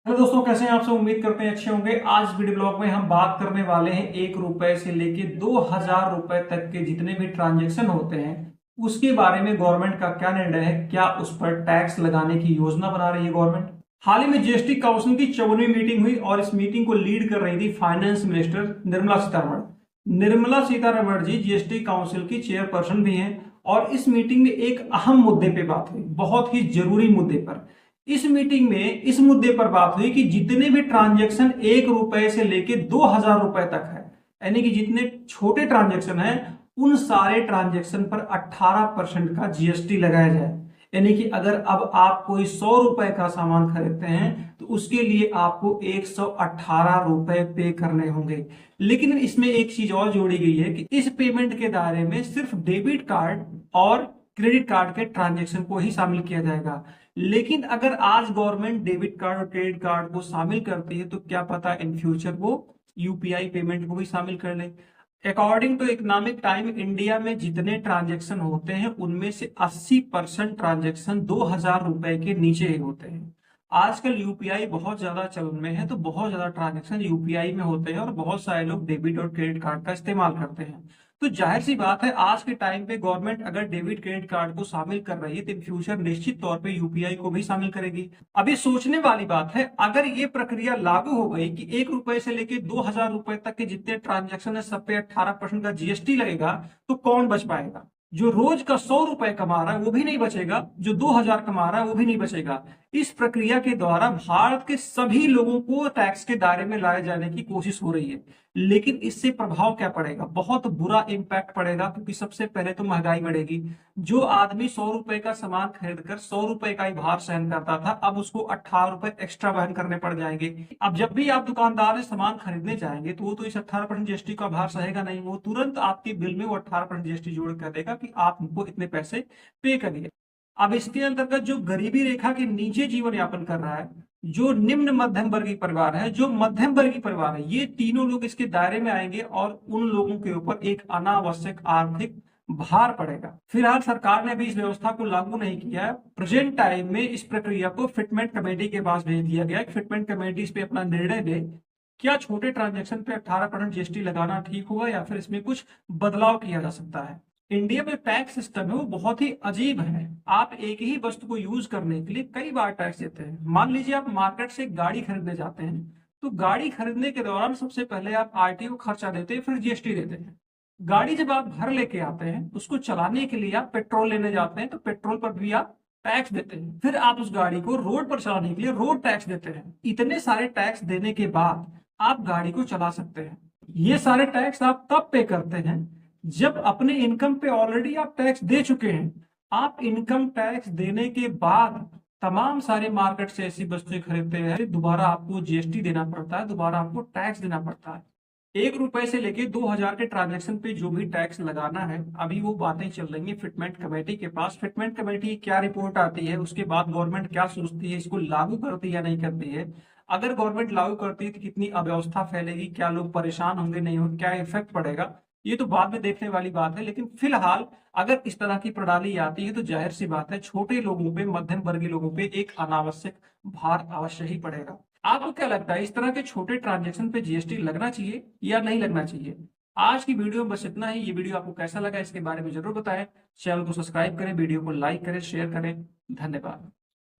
Hello दोस्तों, कैसे हैं आप सब। उम्मीद करते हैं अच्छे होंगे। आज वीडियो ब्लॉग में हम बात करने वाले हैं 1 रुपए से लेके 2,000 रुपए तक के जितने भी ट्रांजेक्शन होते हैं उसके बारे में गवर्नमेंट का क्या निर्णय है। क्या उस पर टैक्स लगाने की योजना बना रही है गवर्नमेंट। हाल ही में जीएसटी काउंसिल की 54वीं मीटिंग हुई और इस मीटिंग को लीड कर रही थी finance minister Nirmala Sitharaman. Nirmala Sitharaman ji GST council की चेयरपर्सन भी हैं और इस मीटिंग में एक अहम मुद्दे पे बात हुई, बहुत ही जरूरी मुद्दे पर। इस मीटिंग में इस मुद्दे पर बात हुई कि जितने भी ट्रांजैक्शन 1 रुपए से लेके 2,000 रुपए तक है, यानी कि जितने छोटे ट्रांजैक्शन हैं उन सारे ट्रांजैक्शन पर 18% का जीएसटी लगाया जाए। यानी कि अगर अब आप कोई 100 रुपए का सामान खरीदते हैं तो उसके लिए आपको 118 रुपए पे करने होंगे। लेकिन इसमें एक चीज और जोड़ी गई है कि इस पेमेंट के दायरे में सिर्फ डेबिट कार्ड और क्रेडिट कार्ड के ट्रांजैक्शन को ही शामिल किया जाएगा। लेकिन अगर आज गवर्नमेंट डेबिट कार्ड और क्रेडिट कार्ड को शामिल करती है तो क्या पता इन फ्यूचर वो यूपीआई पेमेंट को भी शामिल कर ले। According to economic time, India में जितने ट्रांजैक्शन होते हैं उनमें से 80% ट्रांजैक्शन 2,000 रुपए के नीचे ही होते हैं। आजकल यूपीआई बहुत ज्यादा चलन में है तो बहुत ज्यादा ट्रांजैक्शन यूपीआई में होते हैं और बहुत सारे लोग डेबिट और क्रेडिट कार्ड का इस्तेमाल करते हैं। तो जाहिर सी बात है आज के टाइम पे गवर्नमेंट अगर डेबिट क्रेडिट कार्ड को शामिल कर रही है तो इन फ्यूचर निश्चित तौर पे यूपीआई को भी शामिल करेगी। अभी सोचने वाली बात है, अगर ये प्रक्रिया लागू हो गई कि 1 रुपए से लेके 2,000 रुपए तक के जितने ट्रांजेक्शन है सब पे 18% का जीएसटी लगेगा तो कौन बच पाएगा। जो रोज का 100 रुपए कमा रहा है वो भी नहीं बचेगा, जो 2,000 कमा रहा है वो भी नहीं बचेगा। इस प्रक्रिया के द्वारा भारत के सभी लोगों को टैक्स के दायरे में लाए जाने की कोशिश हो रही है। लेकिन इससे प्रभाव क्या पड़ेगा, बहुत बुरा इंपैक्ट पड़ेगा। क्योंकि सबसे पहले तो महंगाई बढ़ेगी। जो आदमी 100 रुपए का सामान खरीदकर 100 रुपए का ही भार सहन करता था अब उसको 18 रुपए एक्स्ट्रा वहन करने पड़ जाएंगे। अब जब भी आप दुकानदार से सामान खरीदने जाएंगे तो वो तो इस 18% जीएसटी का भार सहेगा नहीं, वो तुरंत आपके बिल में वो 18% जीएसटी जोड़ कर देगा कि आप हमको इतने पैसे पे करिए। अब इसके अंतर्गत जो गरीबी रेखा के नीचे जीवन यापन कर रहा है, जो निम्न मध्यम वर्गीय परिवार है, जो मध्यम वर्गीय परिवार है, ये तीनों लोग इसके दायरे में आएंगे और उन लोगों के ऊपर एक अनावश्यक आर्थिक भार पड़ेगा। फिलहाल सरकार ने अभी इस व्यवस्था को लागू नहीं किया है। प्रेजेंट टाइम में इस प्रक्रिया को फिटमेंट कमेटी के पास भेज दिया गया है। फिटमेंट कमेटी इस पे अपना निर्णय दे, क्या छोटे ट्रांजेक्शन पे 18% जीएसटी लगाना ठीक होगा या फिर इसमें कुछ बदलाव किया जा सकता है। इंडिया में टैक्स सिस्टम है वो बहुत ही अजीब है। आप एक ही वस्तु को यूज करने के लिए कई बार टैक्स देते हैं। मान लीजिए आप मार्केट से एक गाड़ी खरीदने जाते हैं तो गाड़ी खरीदने के दौरान सबसे पहले आप आरटीओ खर्चा देते हैं, फिर जीएसटी देते हैं। गाड़ी जब आप घर लेके आते हैं उसको चलाने के लिए आप पेट्रोल लेने जाते हैं तो पेट्रोल पर भी आप टैक्स देते हैं। फिर आप उस गाड़ी को रोड पर चलाने के लिए रोड टैक्स देते हैं। इतने सारे टैक्स देने के बाद आप गाड़ी को चला सकते हैं। ये सारे टैक्स आप तब पे करते हैं जब अपने इनकम पे ऑलरेडी आप टैक्स दे चुके हैं। आप इनकम टैक्स देने के बाद तमाम सारे मार्केट से ऐसी वस्तुएं खरीदते हैं, दोबारा आपको जीएसटी देना पड़ता है, दोबारा आपको टैक्स देना पड़ता है। 1 रुपए से लेके 2,000 के ट्रांजेक्शन पे जो भी टैक्स लगाना है अभी वो बातें चल रही है फिटमेंट कमेटी के पास। फिटमेंट कमेटी की क्या रिपोर्ट आती है, उसके बाद गवर्नमेंट क्या सोचती है, इसको लागू करती है या नहीं करती है। अगर गवर्नमेंट लागू करती है तो कितनी अव्यवस्था फैलेगी, क्या लोग परेशान होंगे नहीं होंगे, क्या इफेक्ट पड़ेगा, ये तो बाद में देखने वाली बात है। लेकिन फिलहाल अगर इस तरह की प्रणाली आती है तो जाहिर सी बात है छोटे लोगों पे, मध्यम वर्गीय लोगों पे एक अनावश्यक भार अवश्य ही पड़ेगा। आपको क्या लगता है, इस तरह के छोटे ट्रांजेक्शन पे जीएसटी लगना चाहिए या नहीं लगना चाहिए। आज की वीडियो में बस इतना ही। ये वीडियो आपको कैसा लगा इसके बारे में जरूर बताएं। चैनल को सब्सक्राइब करें, वीडियो को लाइक करें, शेयर करें। धन्यवाद।